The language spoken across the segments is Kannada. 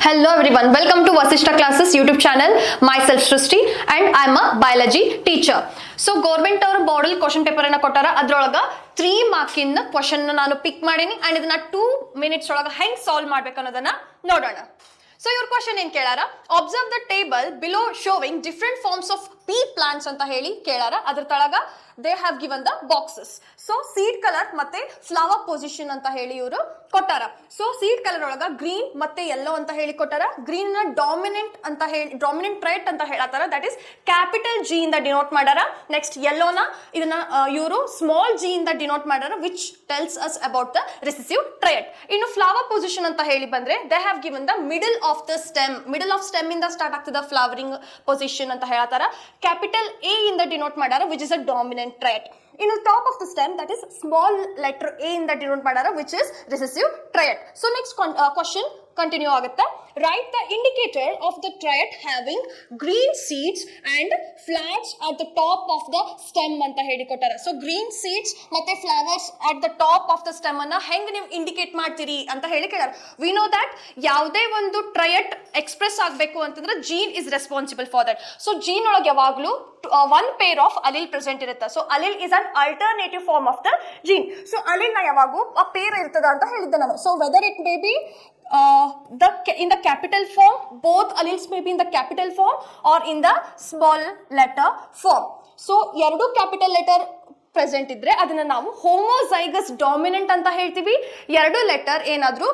Hello everyone, welcome to Vasishta Classes YouTube channel. Myself Srishti and I'm a biology teacher. So government ಅವರು model question paper ಅನ್ನ ಕೊಟ್ಟಾರ. ಅದ್ರೊಳಗ 3 ಮಾರ್ಕಿನ ಕ್ವೆಶ್ಚನ್ ನಾನು ಪಿಕ್ ಮಾಡೀನಿ ಅಂಡ್ ಇದನ್ನ 2 minutes ಒಳಗ ಹೆಂಗ್ ಸಾಲ್ವ್ ಮಾಡ್ಬೇಕು ಅನ್ನೋದನ್ನ ನೋಡೋಣ. So your question ಏನ್ ಕೇಳಾರ, observe the table below showing different forms of pea plants ಅಂತ ಹೇಳಿ ಕೇಳಾರ. ಅದ್ರ ತಳಗ they have given the boxes. So seed color ಮತ್ತೆ flower position ಅಂತ ಹೇಳಿ ಇವರು ಕೊಟ್ಟಾರ. So seed color ಒಳಗ green ಮತ್ತೆ yellow ಅಂತ ಹೇಳಿ ಕೊಟ್ಟಾರ. green ನ dominant ಅಂತ ಹೇಳಿ dominant trait ಅಂತ ಹೇಳತಾರ, that is capital G ಇಂದ ಡಿನೋಟ್ ಮಾಡಾರ. ನೆಕ್ಸ್ಟ್ yellow ನ ಇದನ್ನ ಇವರು ಸ್ಮಾಲ್ g ಇಂದ ಡಿನೋಟ್ ಮಾಡಾರ, which tells us about the recessive trait. ಇನ್ನು flower position ಅಂತ ಹೇಳಿ ಬಂದ್ರೆ they have given the middle of the stem, middle of stem ಇಂದ ಸ್ಟಾರ್ಟ್ ಆಗ್ತದ flowering position ಅಂತ ಹೇಳತಾರ. capital A ಇಂದ ಡಿನೋಟ್ ಮಾಡಾರ, which is a dominant trait. In the top of the stem, that is small letter A in the denote madara, which is recessive trait. So next question continue agutte. Write the indicator of the trait having green seeds and flowers at the top of the stem anta heli kottara. So green seeds matte flowers at the top of the stem anna heng ನೀವು indicate ಮಾಡ್ತೀರಿ ಅಂತ ಹೇಳಿ ಕೇಳಾರ. We know that ಯಾವುದೇ ಒಂದು trait express ಆಗಬೇಕು ಅಂತಂದ್ರೆ gene is responsible for that. So gene ಒಳಗೆ ಯಾವಾಗಲೂ one pair of allele present ಇರುತ್ತೆ. So allele is an alternative form of the gene. So allele ನ ಯಾವಾಗೂ a pair ಇರ್ತದ ಅಂತ ಹೇಳಿದ್ದೆ ನಾನು. So whether it may be in the capital form, both alleles may be in the capital form or in the small letter form. So ಎರಡು capital letter ಪ್ರೆಸೆಂಟ್ ಇದ್ರೆ ಅದನ್ನ ನಾವು ಹೋಮೋಜೈಗಸ್ ಡಾಮಿನೆಂಟ್ ಅಂತ ಹೇಳ್ತೀವಿ. ಎರಡು ಲೆಟರ್ ಏನಾದ್ರೂ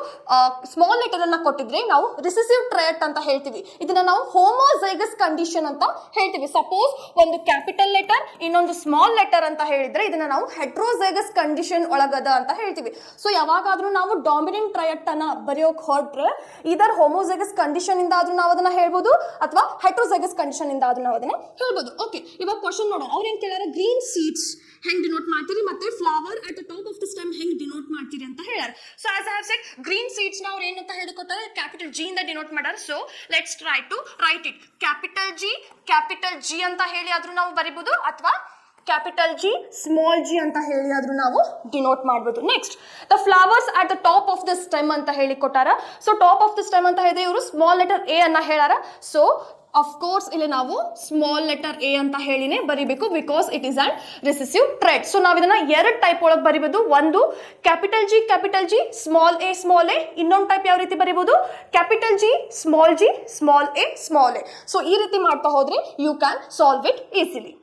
ಸ್ಮಾಲ್ ಲೆಟರ್ ಅನ್ನ ಕೊಟ್ಟಿದ್ರೆ ನಾವು ರಿಸೆಸಿವ್ ಟ್ರೈಟ್ ಅಂತ ಹೇಳ್ತೀವಿ. ಇದನ್ನ ನಾವು ಹೋಮೋಜೈಗಸ್ ಕಂಡೀಷನ್ ಅಂತ ಹೇಳ್ತೀವಿ. ಸಪೋಸ್ ಒಂದು ಕ್ಯಾಪಿಟಲ್ ಲೆಟರ್ ಇನ್ನೊಂದು ಸ್ಮಾಲ್ ಲೆಟರ್ ಅಂತ ಹೇಳಿದ್ರೆ ಇದನ್ನ ನಾವು ಹೆಟ್ರೋಜೈಗಸ್ ಕಂಡೀಷನ್ ಒಳಗದ ಅಂತ ಹೇಳ್ತೀವಿ. ಸೊ ಯಾವಾಗಾದ್ರೂ ನಾವು ಡಾಮಿನೆಂಟ್ ಟ್ರೈಟ್ ಅನ್ನ ಬರೆಯೋಕ್ ಹೊರಟ್ರೆ ಇದರ ಹೋಮೋಜೈಗಸ್ ಕಂಡೀಷನ್ ಇಂದ ಆದ್ರೂ ನಾವು ಅದನ್ನ ಹೇಳ್ಬೋದು ಅಥವಾ ಹೆಟ್ರೋಜೈಗಸ್ ಕಂಡೀಷನ್ ಇಂದ ಆದ್ರೂ ನಾವು ಅದನ್ನ ಹೇಳ್ಬೋದು. ಓಕೆ, ಇವಾಗ ಕ್ವಶನ್ ನೋಡೋಣ. ಅವ್ರು ಏನ್ ಕೇಳಾರ, ಗ್ರೀನ್ ಸೀಡ್ಸ್ ಹೆಂಗ್ ಡಿನೋಟ್ ಮಾಡ್ತೀರಿ ಮತ್ತೆ flower at the top of the stem ಹೆಂಗ್ ಡಿನೋಟ್ ಮಾಡ್ತೀರಿ ಅಂತ ಹೇಳ್ಯಾರ. So as I have said, green seeds ನ ಅವ್ರು ಏನಂತ ಹೇಳಿಕೊಟ್ಟಾರೆ, ಕ್ಯಾಪಿಟಲ್ ಜಿ ಇಂದ ಡಿನೋಟ್ ಮಾಡ್ಯಾರ. So let's try to write it. Capital G ಅಂತ ಹೇಳಿ ಆದ್ರೂ ನಾವು ಬರಿಬಹುದು ಅಥವಾ ಕ್ಯಾಪಿಟಲ್ ಜಿ ಸ್ಮಾಲ್ ಜಿ ಅಂತ ಹೇಳಿ ಆದ್ರೂ ನಾವು ಡಿನೋಟ್ ಮಾಡಬಹುದು. Next the flowers at the top of the stem ಅಂತ ಹೇಳಿ ಕೊಟ್ಟಾರ. So top of the stem ಅಂತ ಹೇಳಿದ್ರೆ ಇವರು ಸ್ಮಾಲ್ ಲೆಟರ್ ಎ ಅನ್ನ ಹೇಳ್ಯಾರ. ಸೊ of course ಇಲ್ಲಿ ನಾವು ಸ್ಮಾಲ್ ಲೆಟರ್ ಎ ಅಂತ ಹೇಳಿನೇ ಬರಿಬೇಕು, because it is an recessive trait. So ನಾವು ಇದನ್ನ ಎರಡು ಟೈಪ್ ಒಳಗೆ ಬರಿಬಹುದು. ಒಂದು ಕ್ಯಾಪಿಟಲ್ ಜಿ ಸ್ಮಾಲ್ ಎ, ಇನ್ನೊಂದು ಟೈಪ್ ಯಾವ ರೀತಿ ಬರಿಬಹುದು, capital G small A. So ಈ ರೀತಿ ಮಾಡ್ತಾ ಹೋದ್ರೆ you can solve it easily.